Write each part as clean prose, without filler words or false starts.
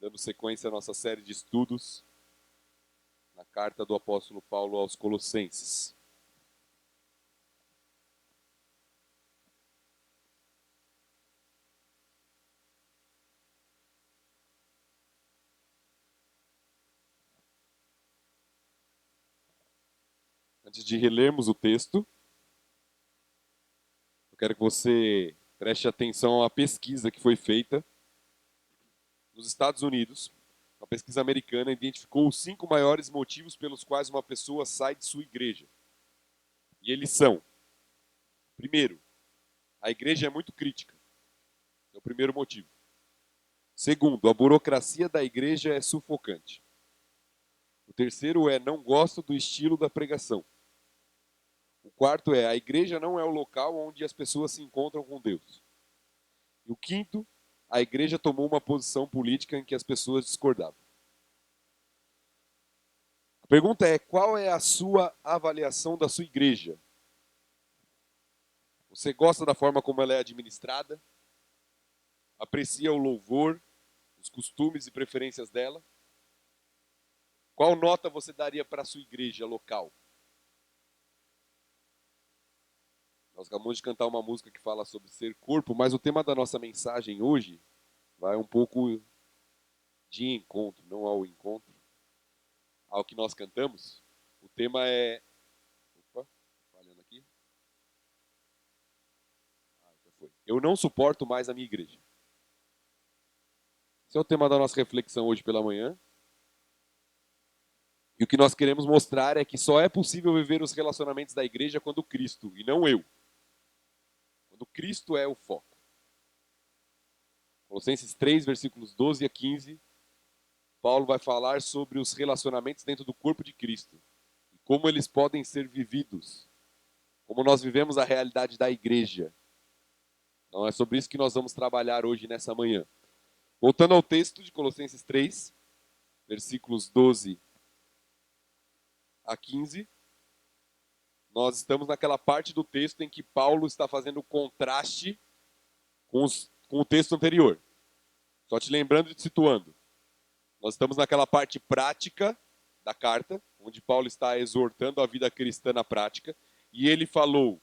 dando sequência à nossa série de estudos na carta do apóstolo Paulo aos Colossenses. Antes de relermos o texto, eu quero que você preste atenção à pesquisa que foi feita nos Estados Unidos. Uma pesquisa americana identificou os 5 maiores motivos pelos quais uma pessoa sai de sua igreja. E eles são: primeiro, a igreja é muito crítica. É o primeiro motivo. Segundo, a burocracia da igreja é sufocante. O terceiro é: não gosto do estilo da pregação. O quarto é: a igreja não é o local onde as pessoas se encontram com Deus. E o quinto, a igreja tomou uma posição política em que as pessoas discordavam. A pergunta é: qual é a sua avaliação da sua igreja? Você gosta da forma como ela é administrada? Aprecia o louvor, os costumes e preferências dela? Qual nota você daria para a sua igreja local? Nós acabamos de cantar uma música que fala sobre ser corpo, mas o tema da nossa mensagem hoje vai um pouco de encontro, não ao encontro, ao que nós cantamos. O tema é... Opa, falhando aqui. Já foi. Eu não suporto mais a minha igreja. Esse é o tema da nossa reflexão hoje pela manhã. E o que nós queremos mostrar é que só é possível viver os relacionamentos da igreja quando Cristo, e não eu. Quando Cristo é o foco. Colossenses 3, versículos 12 a 15, Paulo vai falar sobre os relacionamentos dentro do corpo de Cristo. E como eles podem ser vividos. Como nós vivemos a realidade da igreja. Então é sobre isso que nós vamos trabalhar hoje nessa manhã. Voltando ao texto de Colossenses 3, versículos 12 a 15, nós estamos naquela parte do texto em que Paulo está fazendo o contraste com o texto anterior. Só te lembrando e te situando. Nós estamos naquela parte prática da carta, onde Paulo está exortando a vida cristã na prática, e ele falou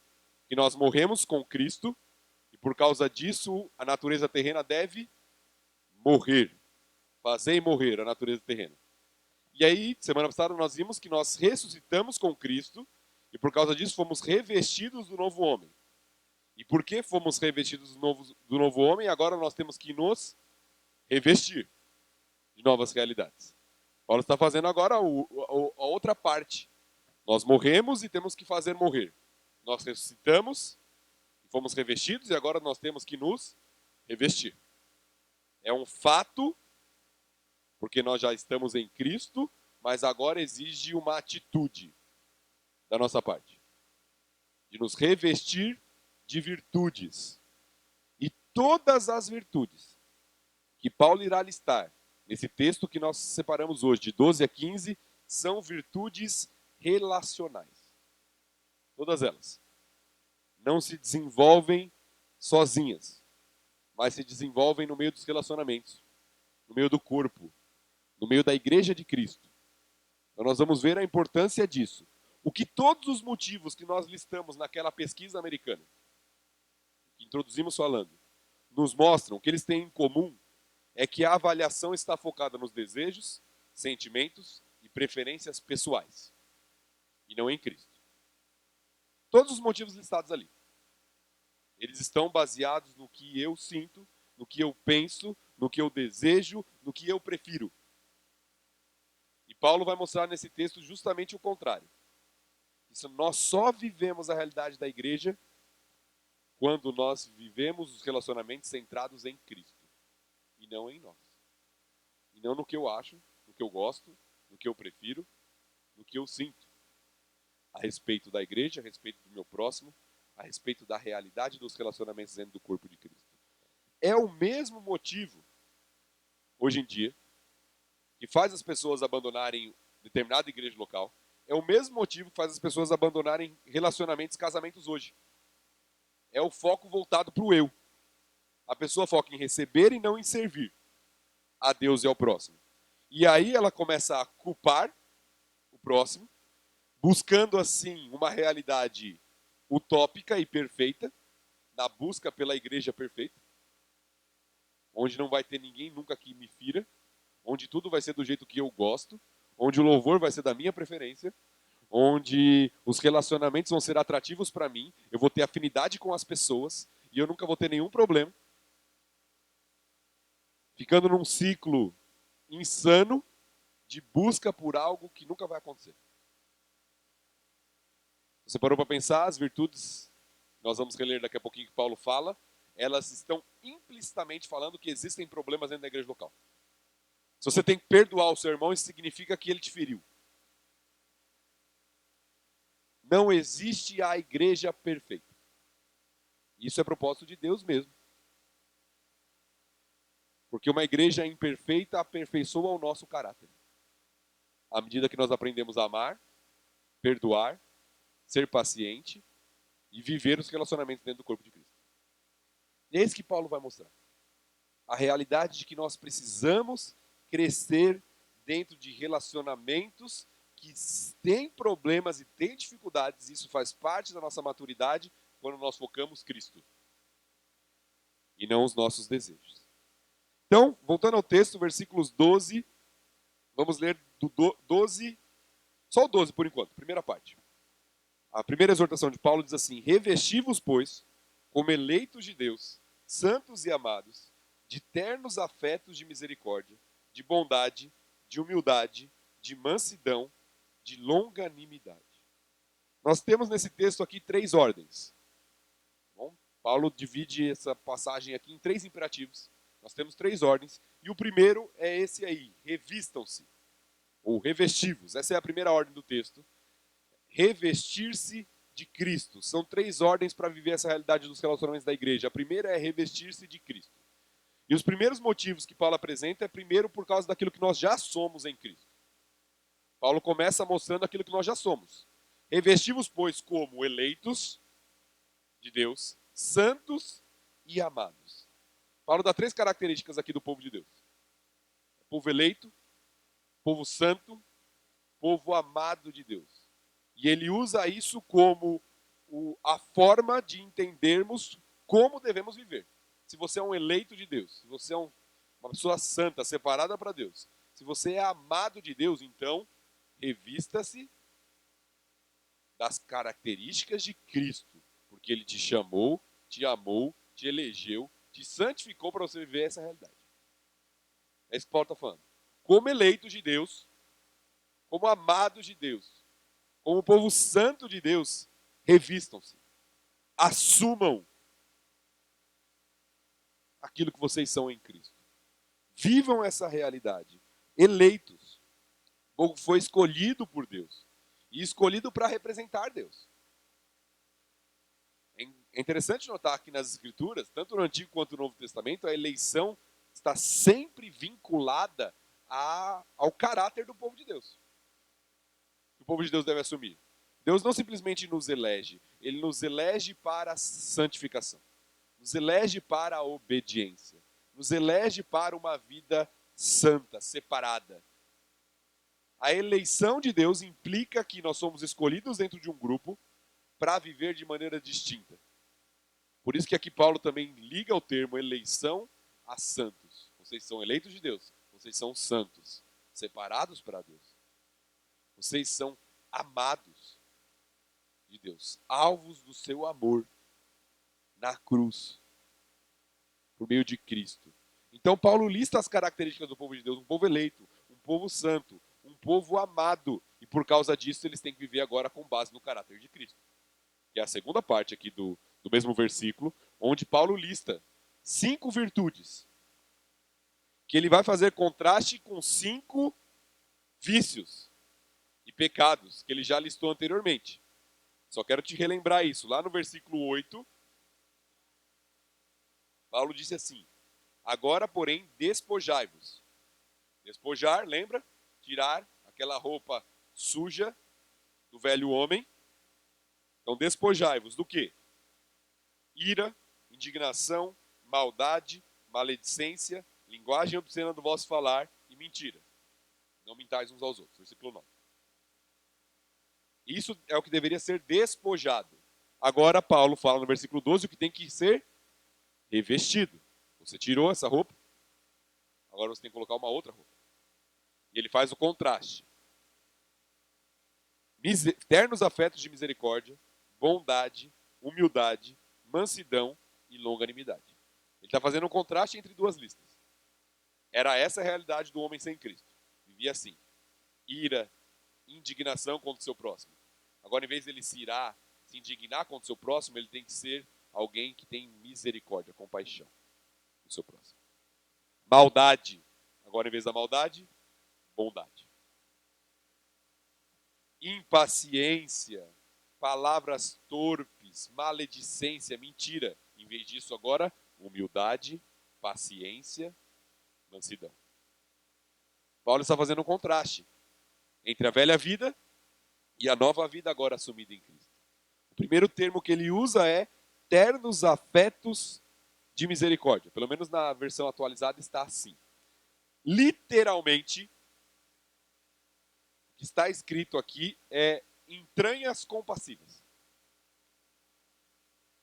que nós morremos com Cristo, e por causa disso a natureza terrena deve morrer. Fazer morrer a natureza terrena. E aí, semana passada, nós vimos que nós ressuscitamos com Cristo, e por causa disso fomos revestidos do novo homem. E porque fomos revestidos do novo homem, agora nós temos que nos revestir de novas realidades. Paulo está fazendo agora a outra parte. Nós morremos e temos que fazer morrer. Nós ressuscitamos e fomos revestidos e agora nós temos que nos revestir. É um fato, porque nós já estamos em Cristo, mas agora exige uma atitude da nossa parte. De nos revestir de virtudes. E todas as virtudes que Paulo irá listar nesse texto que nós separamos hoje, de 12 a 15, são virtudes relacionais. Todas elas. Não se desenvolvem sozinhas, mas se desenvolvem no meio dos relacionamentos, no meio do corpo, no meio da igreja de Cristo. Então nós vamos ver a importância disso. O que todos os motivos que nós listamos naquela pesquisa americana, que introduzimos falando, nos mostram que eles têm em comum é que a avaliação está focada nos desejos, sentimentos e preferências pessoais, e não em Cristo. Todos os motivos listados ali. Eles estão baseados no que eu sinto, no que eu penso, no que eu desejo, no que eu prefiro. E Paulo vai mostrar nesse texto justamente o contrário. Isso, nós só vivemos a realidade da igreja quando nós vivemos os relacionamentos centrados em Cristo e não em nós. E não no que eu acho, no que eu gosto, no que eu prefiro, no que eu sinto. A respeito da igreja, a respeito do meu próximo, a respeito da realidade dos relacionamentos dentro do corpo de Cristo. É o mesmo motivo, hoje em dia, que faz as pessoas abandonarem determinada igreja local. É o mesmo motivo que faz as pessoas abandonarem relacionamentos, casamentos hoje. É o foco voltado para o eu. A pessoa foca em receber e não em servir. a Deus e ao próximo. E aí ela começa a culpar o próximo, buscando assim uma realidade utópica e perfeita, na busca pela igreja perfeita, onde não vai ter ninguém nunca que me fira, onde tudo vai ser do jeito que eu gosto, onde o louvor vai ser da minha preferência, onde os relacionamentos vão ser atrativos para mim, eu vou ter afinidade com as pessoas e eu nunca vou ter nenhum problema. Ficando num ciclo insano de busca por algo que nunca vai acontecer. Você parou para pensar, as virtudes, nós vamos reler daqui a pouquinho que Paulo fala, elas estão implicitamente falando que existem problemas dentro da igreja local. Se você tem que perdoar o seu irmão, isso significa que ele te feriu. Não existe a igreja perfeita. Isso é propósito de Deus mesmo. Porque uma igreja imperfeita aperfeiçoa o nosso caráter. À medida que nós aprendemos a amar, perdoar, ser paciente e viver os relacionamentos dentro do corpo de Cristo. E é isso que Paulo vai mostrar. A realidade de que nós precisamos crescer dentro de relacionamentos que têm problemas e têm dificuldades. Isso faz parte da nossa maturidade quando nós focamos Cristo e não os nossos desejos. Então, voltando ao texto, versículos 12, vamos ler do 12, só o 12 por enquanto, primeira parte. A primeira exortação de Paulo diz assim: revesti-vos, pois, como eleitos de Deus, santos e amados, de ternos afetos de misericórdia, de bondade, de humildade, de mansidão, de longanimidade. Nós temos nesse texto aqui 3 ordens. Bom, Paulo divide essa passagem aqui em 3 imperativos. Nós temos 3 ordens. E o primeiro é esse aí: revistam-se, ou revesti-vos. Essa é a primeira ordem do texto. Revestir-se de Cristo. São 3 ordens para viver essa realidade dos relacionamentos da igreja. A primeira é revestir-se de Cristo. E os primeiros motivos que Paulo apresenta é primeiro por causa daquilo que nós já somos em Cristo. Paulo começa mostrando aquilo que nós já somos. Revestimos, pois, como eleitos de Deus, santos e amados. Paulo dá 3 características aqui do povo de Deus: povo eleito, povo santo, povo amado de Deus. E ele usa isso como a forma de entendermos como devemos viver. Se você é um eleito de Deus, se você é uma pessoa santa, separada para Deus, se você é amado de Deus, então revista-se das características de Cristo, porque ele te chamou, te amou, te elegeu, te santificou para você viver essa realidade. É isso que Paulo está falando. Como eleitos de Deus, como amados de Deus, como povo santo de Deus, revistam-se. Assumam aquilo que vocês são em Cristo. Vivam essa realidade. Eleitos. O povo foi escolhido por Deus. E escolhido para representar Deus. É interessante notar que nas Escrituras, tanto no Antigo quanto no Novo Testamento, a eleição está sempre vinculada ao caráter do povo de Deus. O povo de Deus deve assumir. Deus não simplesmente nos elege, ele nos elege para a santificação, nos elege para a obediência, nos elege para uma vida santa, separada. A eleição de Deus implica que nós somos escolhidos dentro de um grupo para viver de maneira distinta. Por isso que aqui Paulo também liga o termo eleição a santos. Vocês são eleitos de Deus, vocês são santos, separados para Deus. Vocês são amados de Deus, alvos do seu amor na cruz, por meio de Cristo. Então Paulo lista as características do povo de Deus: um povo eleito, um povo santo, um povo amado, e por causa disso eles têm que viver agora com base no caráter de Cristo. Que é a segunda parte aqui do mesmo versículo, onde Paulo lista 5 virtudes, que ele vai fazer contraste com 5 vícios e pecados que ele já listou anteriormente. Só quero te relembrar isso. Lá no versículo 8, Paulo disse assim: agora, porém, despojai-vos. Despojar, lembra? Tirar aquela roupa suja do velho homem. Então, despojai-vos do quê? Ira, indignação, maldade, maledicência, linguagem obscena do vosso falar e mentira. Não mintais uns aos outros. Versículo 9. Isso é o que deveria ser despojado. Agora Paulo fala no versículo 12 o que tem que ser revestido. Você tirou essa roupa, agora você tem que colocar uma outra roupa. E ele faz o contraste. Ternos afetos de misericórdia, bondade, humildade, mansidão e longanimidade. Ele está fazendo um contraste entre duas listas. Era essa a realidade do homem sem Cristo. Vivia assim. Ira, indignação contra o seu próximo. Agora, em vez de ele se irar, se indignar contra o seu próximo, ele tem que ser alguém que tem misericórdia, compaixão do seu próximo. Maldade. Agora, em vez da maldade, bondade. Impaciência, palavras torpes, maledicência, mentira. Em vez disso, agora, humildade, paciência, mansidão. Paulo está fazendo um contraste entre a velha vida e a nova vida agora assumida em Cristo. O primeiro termo que ele usa é ternos afetos de misericórdia. Pelo menos na versão atualizada está assim. Literalmente, o que está escrito aqui é entranhas compassivas.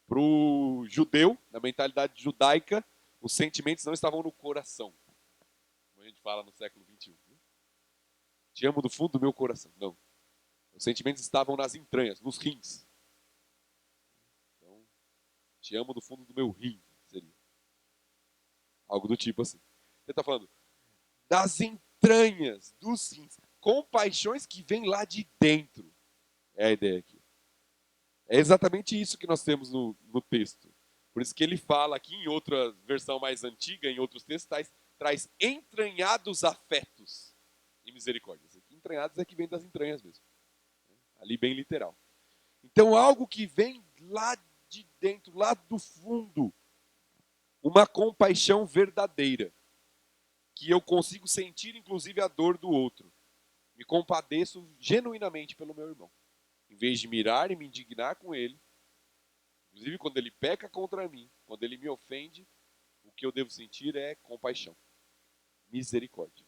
Para o judeu, na mentalidade judaica, os sentimentos não estavam no coração. Como a gente fala no século XXI. Te amo do fundo do meu coração. Não. Os sentimentos estavam nas entranhas, nos rins. Então, te amo do fundo do meu rim, seria. Algo do tipo assim. Ele está falando das entranhas, dos rins. Compaixões que vêm lá de dentro. É a ideia aqui. É exatamente isso que nós temos no texto. Por isso que ele fala aqui em outra versão mais antiga, em outros textos, traz entranhados afetos e misericórdia. Entranhados é que vem das entranhas mesmo. Ali bem literal. Então algo que vem lá de dentro, lá do fundo. Uma compaixão verdadeira. Que eu consigo sentir inclusive a dor do outro. Me compadeço genuinamente pelo meu irmão. Em vez de mirar e me indignar com ele, inclusive quando ele peca contra mim, quando ele me ofende, o que eu devo sentir é compaixão, misericórdia.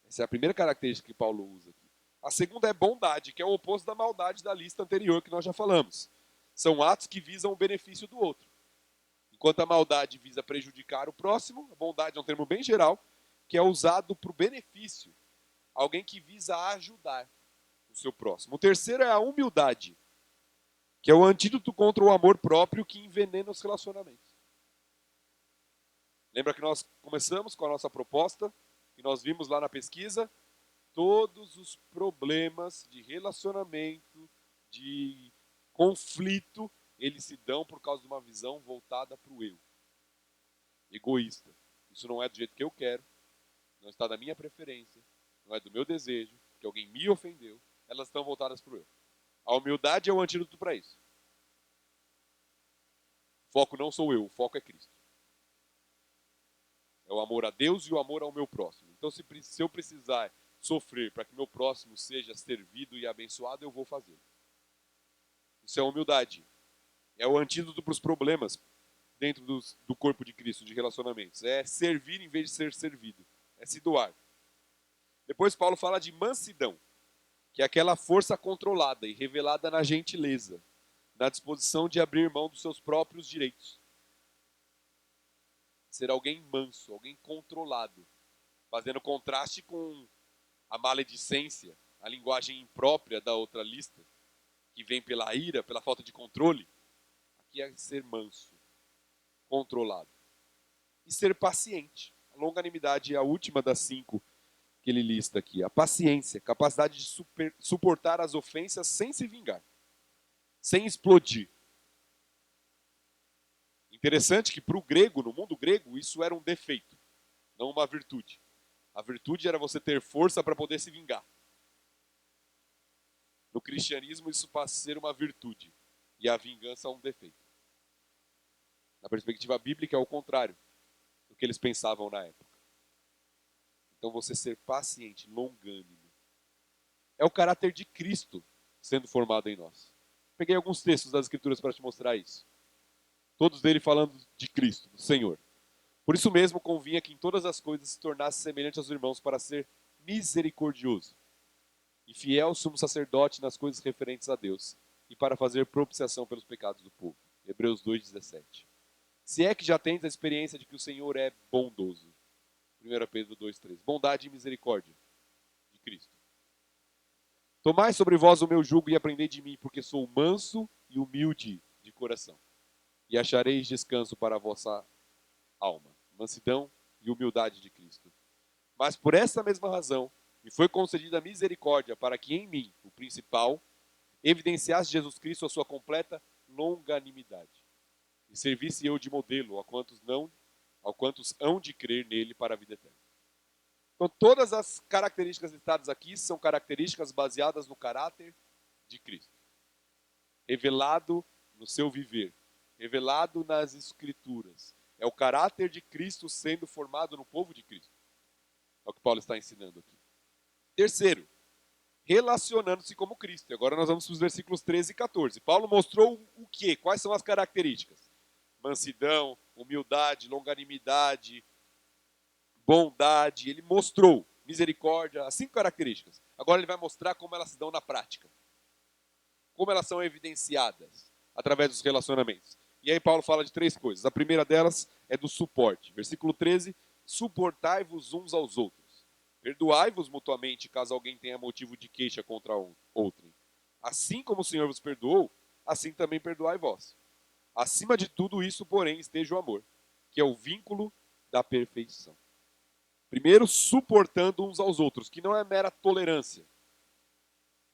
Essa é a primeira característica que Paulo usa aqui. A segunda é bondade, que é o oposto da maldade da lista anterior que nós já falamos. São atos que visam o benefício do outro. Enquanto a maldade visa prejudicar o próximo, a bondade é um termo bem geral, que é usado para o benefício. Alguém que visa ajudar o seu próximo. O terceiro é a humildade, que é o antídoto contra o amor próprio que envenena os relacionamentos. Lembra que nós começamos com a nossa proposta, que nós vimos lá na pesquisa? Todos os problemas de relacionamento, de conflito, eles se dão por causa de uma visão voltada para o eu. Egoísta. Isso não é do jeito que eu quero, não está da minha preferência, não é do meu desejo, que alguém me ofendeu, elas estão voltadas para o eu. A humildade é o antídoto para isso. O foco não sou eu, o foco é Cristo. É o amor a Deus e o amor ao meu próximo. Então, se eu precisar sofrer para que meu próximo seja servido e abençoado, eu vou fazê-lo. Isso é humildade. É o antídoto para os problemas dentro do corpo de Cristo, de relacionamentos. É servir em vez de ser servido. É se doar. Depois Paulo fala de mansidão, que é aquela força controlada e revelada na gentileza, na disposição de abrir mão dos seus próprios direitos. Ser alguém manso, alguém controlado, fazendo contraste com a maledicência, a linguagem imprópria da outra lista, que vem pela ira, pela falta de controle. Aqui é ser manso, controlado. E ser paciente. A longanimidade é a última das 5 que ele lista aqui. A paciência, capacidade de suportar as ofensas sem se vingar, sem explodir. Interessante que para o grego, no mundo grego, isso era um defeito, não uma virtude. A virtude era você ter força para poder se vingar. No cristianismo, isso passa a ser uma virtude. E a vingança é um defeito. Na perspectiva bíblica, é o contrário do que eles pensavam na época. Então, você ser paciente, longânimo, é o caráter de Cristo sendo formado em nós. Peguei alguns textos das Escrituras para te mostrar isso. Todos dele falando de Cristo, do Senhor. Por isso mesmo convinha que em todas as coisas se tornasse semelhante aos irmãos para ser misericordioso e fiel sumo sacerdote nas coisas referentes a Deus e para fazer propiciação pelos pecados do povo. Hebreus 2,17. Se é que já tens a experiência de que o Senhor é bondoso. 1 Pedro 2,3. Bondade e misericórdia de Cristo. Tomai sobre vós o meu jugo e aprendei de mim, porque sou manso e humilde de coração. E achareis descanso para a vossa alma. Mansidão e humildade de Cristo. Mas por essa mesma razão, me foi concedida a misericórdia para que em mim, o principal, evidenciasse Jesus Cristo a sua completa longanimidade. E servisse eu de modelo a quantos hão de crer nele para a vida eterna. Então, todas as características listadas aqui são características baseadas no caráter de Cristo. Revelado no seu viver, revelado nas Escrituras. É o caráter de Cristo sendo formado no povo de Cristo. É o que Paulo está ensinando aqui. Terceiro, relacionando-se como Cristo. E agora nós vamos para os versículos 13 e 14. Paulo mostrou o quê? Quais são as características? Mansidão, humildade, longanimidade, bondade. Ele mostrou misericórdia, as 5 características. Agora ele vai mostrar como elas se dão na prática. Como elas são evidenciadas através dos relacionamentos. E aí Paulo fala de 3 coisas. A primeira delas é do suporte. Versículo 13, suportai-vos uns aos outros. Perdoai-vos mutuamente, caso alguém tenha motivo de queixa contra outrem. Assim como o Senhor vos perdoou, assim também perdoai vós. Acima de tudo isso, porém, esteja o amor, que é o vínculo da perfeição. Primeiro, suportando uns aos outros, que não é mera tolerância.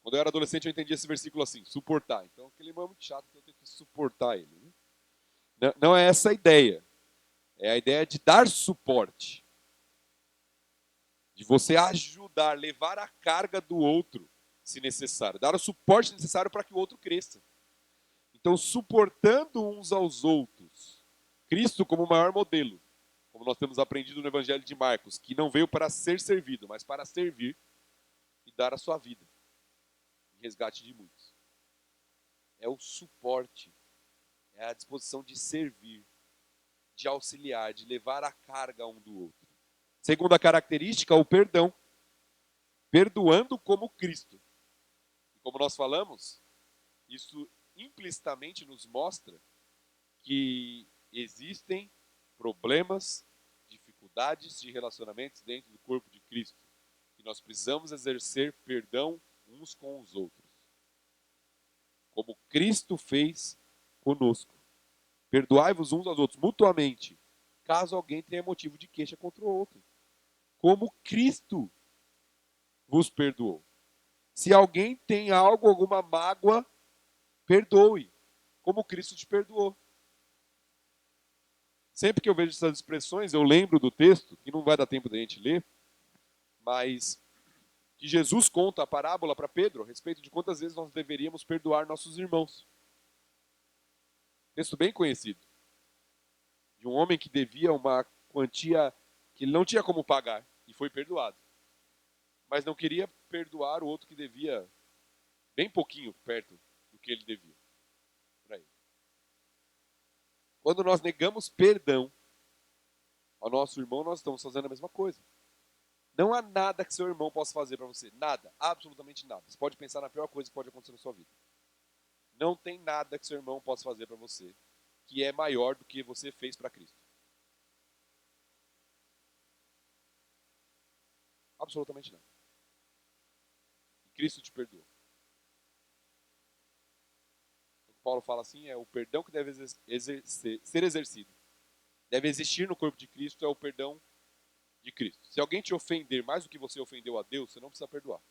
Quando eu era adolescente, eu entendia esse versículo assim, suportar. Então, aquele irmão é muito chato, então eu tenho que suportar ele. Né? Não é essa a ideia. É a ideia de dar suporte. De você ajudar, levar a carga do outro, se necessário. Dar o suporte necessário para que o outro cresça. Então, suportando uns aos outros. Cristo como o maior modelo. Como nós temos aprendido no Evangelho de Marcos, que não veio para ser servido, mas para servir e dar a sua vida. Em resgate de muitos. É o suporte. É a disposição de servir, de auxiliar, de levar a carga um do outro. Segunda característica, o perdão. Perdoando como Cristo. E como nós falamos, isso implicitamente nos mostra que existem problemas, dificuldades de relacionamentos dentro do corpo de Cristo. E nós precisamos exercer perdão uns com os outros. Como Cristo fez conosco. Perdoai-vos uns aos outros mutuamente, caso alguém tenha motivo de queixa contra o outro. Como Cristo vos perdoou. Se alguém tem algo, alguma mágoa, perdoe, como Cristo te perdoou. Sempre que eu vejo essas expressões, eu lembro do texto, que não vai dar tempo da gente ler, mas que Jesus conta a parábola para Pedro a respeito de quantas vezes nós deveríamos perdoar nossos irmãos. Texto bem conhecido. De um homem que devia uma quantia que ele não tinha como pagar e foi perdoado. Mas não queria perdoar o outro que devia bem pouquinho perto do que ele devia para ele. Quando nós negamos perdão ao nosso irmão, nós estamos fazendo a mesma coisa. Não há nada que seu irmão possa fazer para você. Nada. Absolutamente nada. Você pode pensar na pior coisa que pode acontecer na sua vida. Não tem nada que seu irmão possa fazer para você que é maior do que você fez para Cristo. Absolutamente nada. E Cristo te perdoou. O que Paulo fala assim é o perdão que deve ser exercido. Deve existir no corpo de Cristo é o perdão de Cristo. Se alguém te ofender mais do que você ofendeu a Deus, você não precisa perdoar.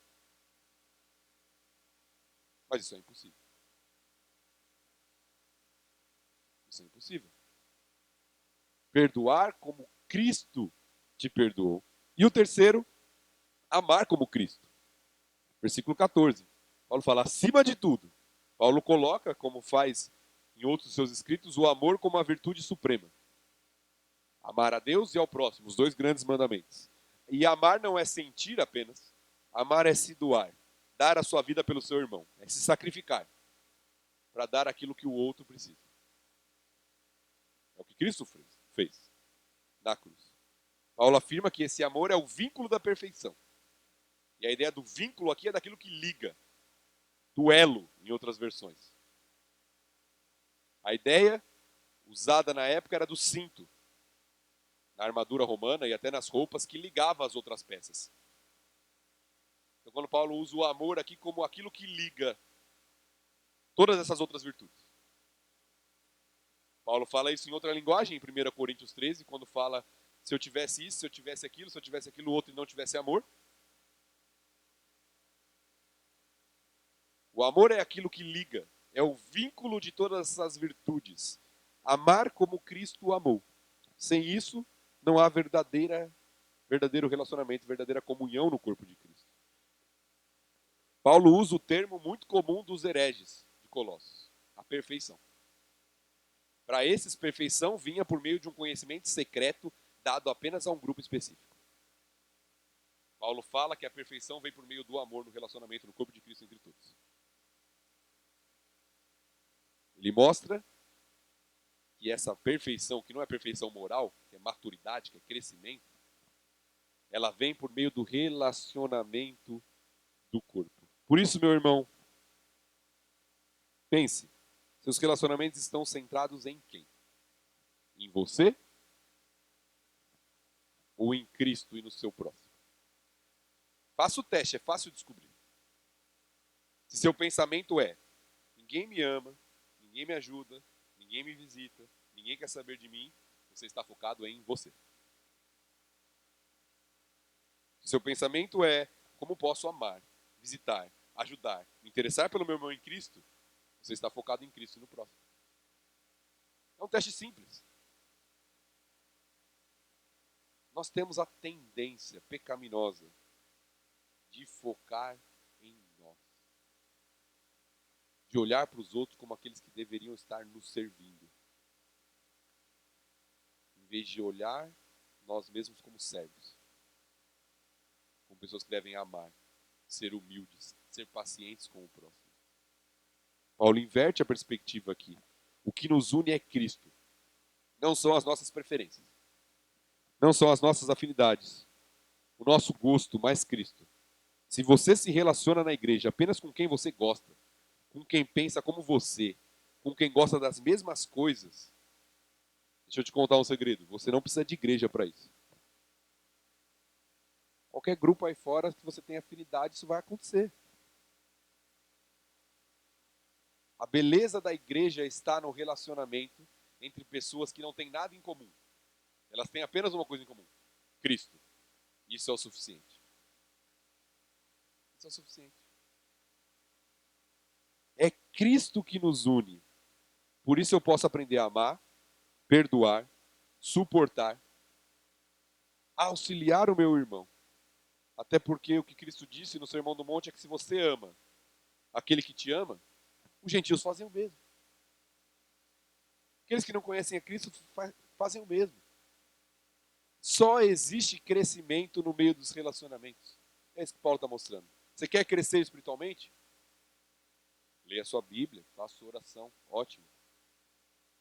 Mas isso é impossível. Isso é impossível. Perdoar como Cristo te perdoou. E o terceiro, amar como Cristo. Versículo 14. Paulo fala, acima de tudo. Paulo coloca, como faz em outros de seus escritos, o amor como a virtude suprema. Amar a Deus e ao próximo, os 2 grandes mandamentos. E amar não é sentir apenas. Amar é se doar. Dar a sua vida pelo seu irmão. É se sacrificar. Para dar aquilo que o outro precisa. É o que Cristo fez. na cruz. Paulo afirma que esse amor é o vínculo da perfeição. E a ideia do vínculo aqui é daquilo que liga, do elo, em outras versões. A ideia usada na época era do cinto, na armadura romana e até nas roupas que ligava as outras peças. Então, quando Paulo usa o amor aqui como aquilo que liga todas essas outras virtudes. Paulo fala isso em outra linguagem, em 1 Coríntios 13, quando fala se eu tivesse isso, se eu tivesse aquilo outro e não tivesse amor. O amor é aquilo que liga, é o vínculo de todas essas virtudes. Amar como Cristo amou. Sem isso, não há verdadeiro relacionamento, verdadeira comunhão no corpo de Cristo. Paulo usa o termo muito comum dos hereges de Colossos, a perfeição. Para esses, perfeição vinha por meio de um conhecimento secreto dado apenas a um grupo específico. Paulo fala que a perfeição vem por meio do amor no relacionamento no corpo de Cristo entre todos. Ele mostra que essa perfeição, que não é perfeição moral, que é maturidade, que é crescimento, ela vem por meio do relacionamento do corpo. Por isso, meu irmão, pense, seus relacionamentos estão centrados em quem? Em você ou em Cristo e no seu próximo? Faça o teste, é fácil descobrir. Se seu pensamento é, ninguém me ama, ninguém me ajuda, ninguém me visita, ninguém quer saber de mim, você está focado em você. Se seu pensamento é, como posso amar, visitar, ajudar, me interessar pelo meu irmão em Cristo, você está focado em Cristo e no próximo. É um teste simples. Nós temos a tendência pecaminosa de focar em nós. De olhar para os outros como aqueles que deveriam estar nos servindo. Em vez de olhar nós mesmos como servos. Como pessoas que devem amar, ser humildes, ser pacientes com o próximo. Paulo inverte a perspectiva aqui. O que nos une é Cristo. Não são as nossas preferências. Não são as nossas afinidades. O nosso gosto, mais Cristo. Se você se relaciona na igreja apenas com quem você gosta, com quem pensa como você, com quem gosta das mesmas coisas, deixa eu te contar um segredo. Você não precisa de igreja para isso. Qualquer grupo aí fora que você tenha afinidade, isso vai acontecer. A beleza da igreja está no relacionamento entre pessoas que não têm nada em comum. Elas têm apenas uma coisa em comum: Cristo. Isso é o suficiente. Isso é o suficiente. É Cristo que nos une. Por isso eu posso aprender a amar, perdoar, suportar, auxiliar o meu irmão. Até porque o que Cristo disse no Sermão do Monte é que se você ama aquele que te ama, os gentios fazem o mesmo. Aqueles que não conhecem a Cristo fazem o mesmo. Só existe crescimento no meio dos relacionamentos. É isso que Paulo está mostrando. Você quer crescer espiritualmente? Leia a sua Bíblia, faça a sua oração. Ótimo.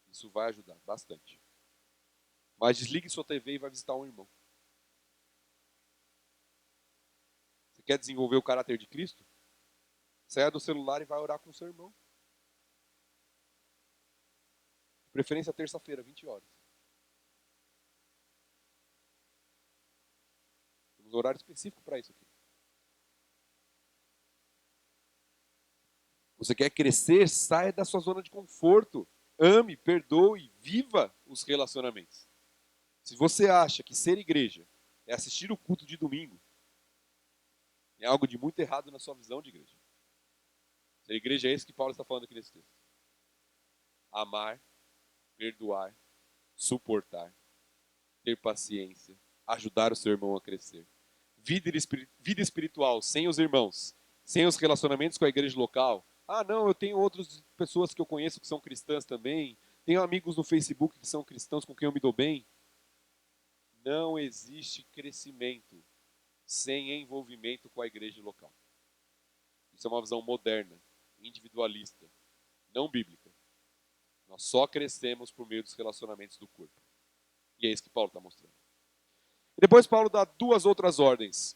Isso vai ajudar bastante. Mas desligue sua TV e vai visitar um irmão. Você quer desenvolver o caráter de Cristo? Saia do celular e vai orar com o seu irmão. De preferência terça-feira, 20 horas. Temos um horário específico para isso aqui. Você quer crescer? Saia da sua zona de conforto. Ame, perdoe, viva os relacionamentos. Se você acha que ser igreja é assistir o culto de domingo, é algo de muito errado na sua visão de igreja. Ser igreja é isso que Paulo está falando aqui nesse texto. Amar, perdoar, suportar, ter paciência, ajudar o seu irmão a crescer. Vida espiritual sem os irmãos, sem os relacionamentos com a igreja local. Ah, não, eu tenho outras pessoas que eu conheço que são cristãs também. Tenho amigos no Facebook que são cristãos com quem eu me dou bem. Não existe crescimento sem envolvimento com a igreja local. Isso é uma visão moderna, individualista, não bíblica. Nós só crescemos por meio dos relacionamentos do corpo. E é isso que Paulo está mostrando. E depois Paulo dá duas outras ordens,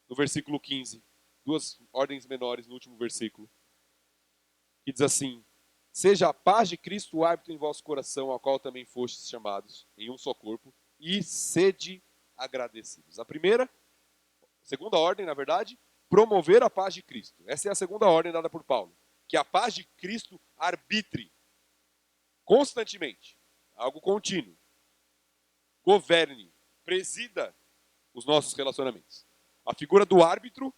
no versículo 15, duas ordens menores no último versículo, que diz assim: seja a paz de Cristo o árbitro em vosso coração, ao qual também fostes chamados em um só corpo, e sede agradecidos. A segunda ordem, na verdade, promover a paz de Cristo. Essa é a segunda ordem dada por Paulo. Que a paz de Cristo arbitre constantemente, algo contínuo, governe, presida os nossos relacionamentos. A figura do árbitro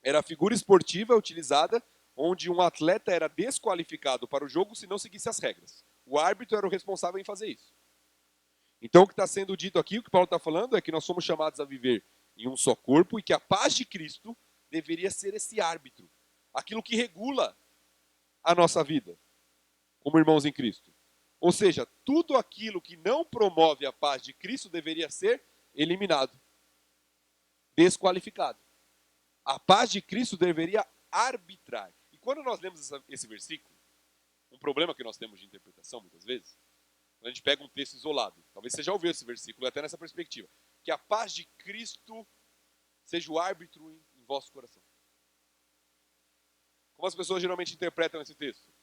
era a figura esportiva utilizada onde um atleta era desqualificado para o jogo se não seguisse as regras. O árbitro era o responsável em fazer isso. Então, o que está sendo dito aqui, o que Paulo está falando, é que nós somos chamados a viver em um só corpo e que a paz de Cristo deveria ser esse árbitro, aquilo que regula a nossa vida como irmãos em Cristo. Ou seja, tudo aquilo que não promove a paz de Cristo deveria ser eliminado, desqualificado. A paz de Cristo deveria arbitrar. E quando nós lemos esse versículo, um problema que nós temos de interpretação muitas vezes, quando a gente pega um texto isolado, talvez você já ouviu esse versículo até nessa perspectiva, que a paz de Cristo seja o árbitro em vosso coração. Como as pessoas geralmente interpretam esse texto?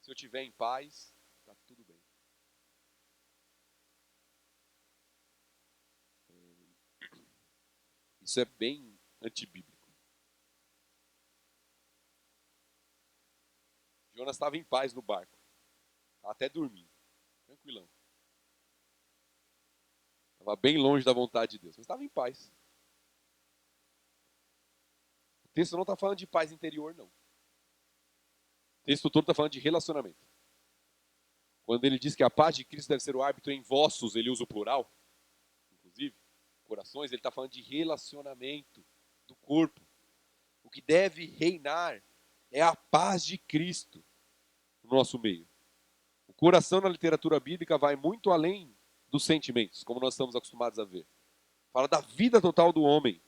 Se eu estiver em paz, está tudo bem. Isso é bem antibíblico. Jonas estava em paz no barco. Estava até dormindo. Tranquilão. Estava bem longe da vontade de Deus. Mas estava em paz. O texto não está falando de paz interior, não. O texto todo está falando de relacionamento. Quando ele diz que a paz de Cristo deve ser o árbitro em vossos, ele usa o plural, inclusive, corações, ele está falando de relacionamento do corpo. O que deve reinar é a paz de Cristo no nosso meio. O coração na literatura bíblica vai muito além dos sentimentos, como nós estamos acostumados a ver. Fala da vida total do homem.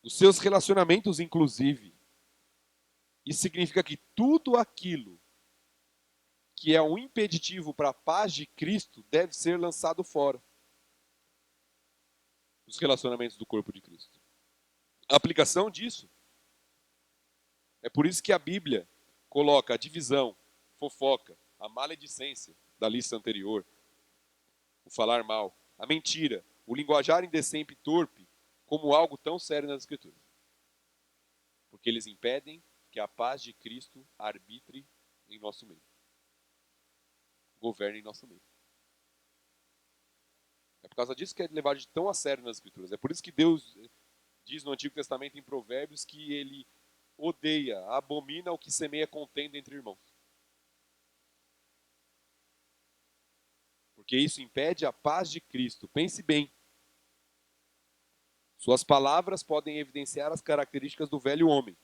Dos seus relacionamentos, inclusive. Isso significa que tudo aquilo que é um impeditivo para a paz de Cristo deve ser lançado fora dos relacionamentos do corpo de Cristo. A aplicação disso é por isso que a Bíblia coloca a divisão, fofoca, a maledicência da lista anterior, o falar mal, a mentira, o linguajar indecente e torpe como algo tão sério nas Escrituras. Porque eles impedem que a paz de Cristo arbitre em nosso meio. Governe em nosso meio. É por causa disso que é levado tão a sério nas Escrituras. É por isso que Deus diz no Antigo Testamento, em Provérbios, que ele odeia, abomina o que semeia contenda entre irmãos. Porque isso impede a paz de Cristo. Pense bem. Suas palavras podem evidenciar as características do velho homem.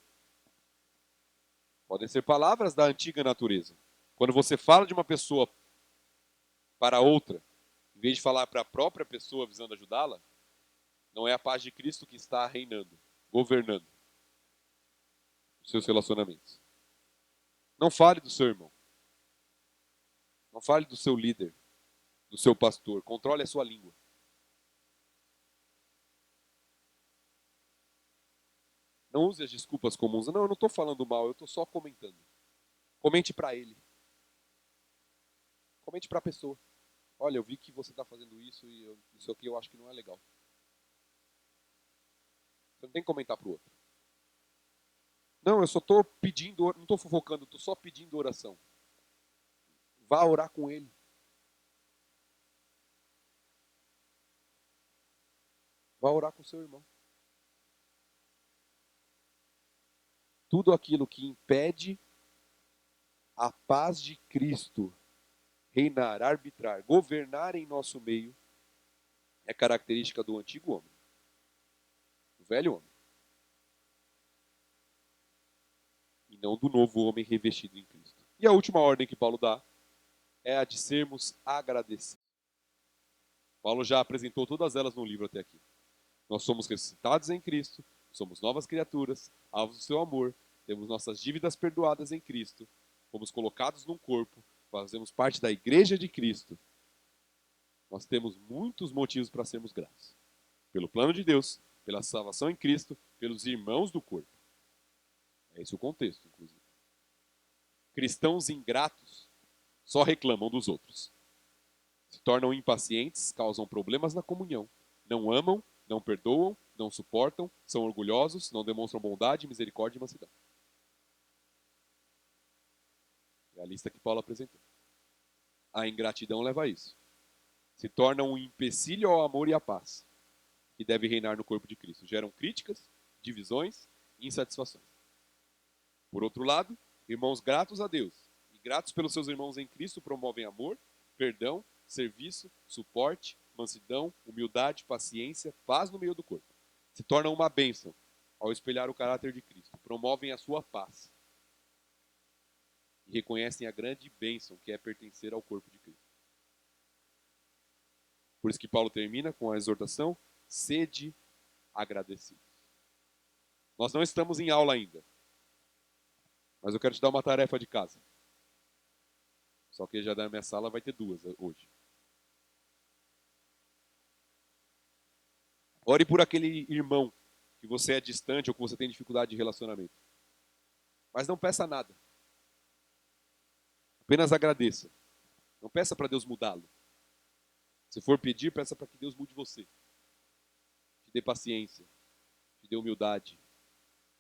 Podem ser palavras da antiga natureza. Quando você fala de uma pessoa para outra, em vez de falar para a própria pessoa visando ajudá-la, não é a paz de Cristo que está reinando, governando os seus relacionamentos. Não fale do seu irmão. Não fale do seu líder, do seu pastor. Controle a sua língua. Não use as desculpas comuns. Não, eu não estou falando mal, eu estou só comentando. Comente para ele. Comente para a pessoa. Olha, eu vi que você está fazendo isso e isso aqui eu acho que não é legal. Você não tem que comentar para o outro. Não, eu só estou pedindo, não estou fofocando, estou só pedindo oração. Vá orar com ele. Vá orar com seu irmão. Tudo aquilo que impede a paz de Cristo reinar, arbitrar, governar em nosso meio é característica do antigo homem, do velho homem, e não do novo homem revestido em Cristo. E a última ordem que Paulo dá é a de sermos agradecidos. Paulo já apresentou todas elas no livro até aqui. Nós somos ressuscitados em Cristo, somos novas criaturas, alvos do seu amor, temos nossas dívidas perdoadas em Cristo, fomos colocados num corpo, fazemos parte da igreja de Cristo, nós temos muitos motivos para sermos gratos. Pelo plano de Deus, pela salvação em Cristo, pelos irmãos do corpo. É esse o contexto, inclusive. Cristãos ingratos só reclamam dos outros. Se tornam impacientes, causam problemas na comunhão. Não amam, não perdoam, não suportam, são orgulhosos, não demonstram bondade, misericórdia e mansidão. É a lista que Paulo apresentou. A ingratidão leva a isso. Se tornam um empecilho ao amor e à paz, que deve reinar no corpo de Cristo. Geram críticas, divisões e insatisfações. Por outro lado, irmãos gratos a Deus e gratos pelos seus irmãos em Cristo promovem amor, perdão, serviço, suporte, mansidão, humildade, paciência, paz no meio do corpo. Se tornam uma bênção ao espelhar o caráter de Cristo. Promovem a sua paz. E reconhecem a grande bênção que é pertencer ao corpo de Cristo. Por isso que Paulo termina com a exortação: sede agradecidos. Nós não estamos em aula ainda, mas eu quero te dar uma tarefa de casa. Só que já da minha sala vai ter 2 hoje. Ore por aquele irmão que você é distante ou que você tem dificuldade de relacionamento. Mas não peça nada. Apenas agradeça. Não peça para Deus mudá-lo. Se for pedir, peça para que Deus mude você. Te dê paciência, te dê humildade,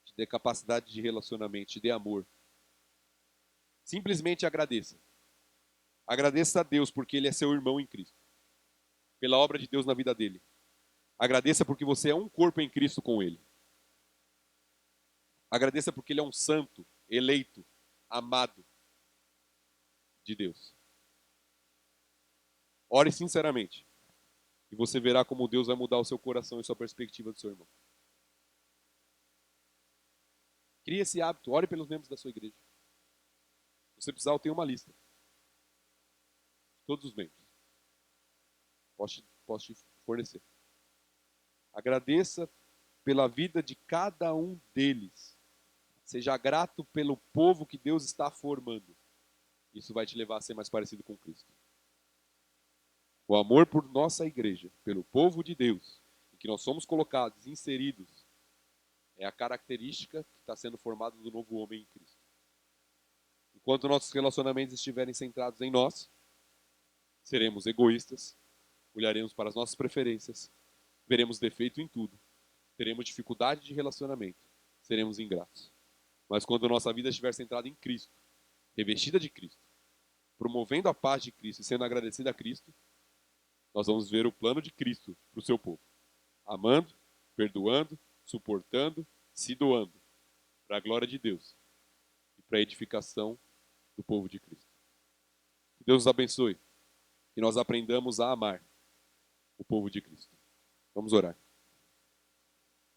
te dê capacidade de relacionamento, te dê amor. Simplesmente agradeça. Agradeça a Deus porque Ele é seu irmão em Cristo. Pela obra de Deus na vida dele. Agradeça porque você é um corpo em Cristo com Ele. Agradeça porque Ele é um santo, eleito, amado de Deus. Ore sinceramente. E você verá como Deus vai mudar o seu coração e sua perspectiva do seu irmão. Crie esse hábito. Ore pelos membros da sua igreja. Se você precisar, eu tenho uma lista. Todos os membros. Posso te fornecer. Agradeça pela vida de cada um deles. Seja grato pelo povo que Deus está formando. Isso vai te levar a ser mais parecido com Cristo. O amor por nossa igreja, pelo povo de Deus, em que nós somos colocados, inseridos, é a característica que está sendo formada do novo homem em Cristo. Enquanto nossos relacionamentos estiverem centrados em nós, seremos egoístas, olharemos para as nossas preferências, veremos defeito em tudo, teremos dificuldade de relacionamento, seremos ingratos. Mas quando nossa vida estiver centrada em Cristo, revestida de Cristo, promovendo a paz de Cristo e sendo agradecida a Cristo, nós vamos ver o plano de Cristo para o seu povo. Amando, perdoando, suportando, se doando, para a glória de Deus e para a edificação do povo de Cristo. Que Deus nos abençoe, que nós aprendamos a amar o povo de Cristo. Vamos orar.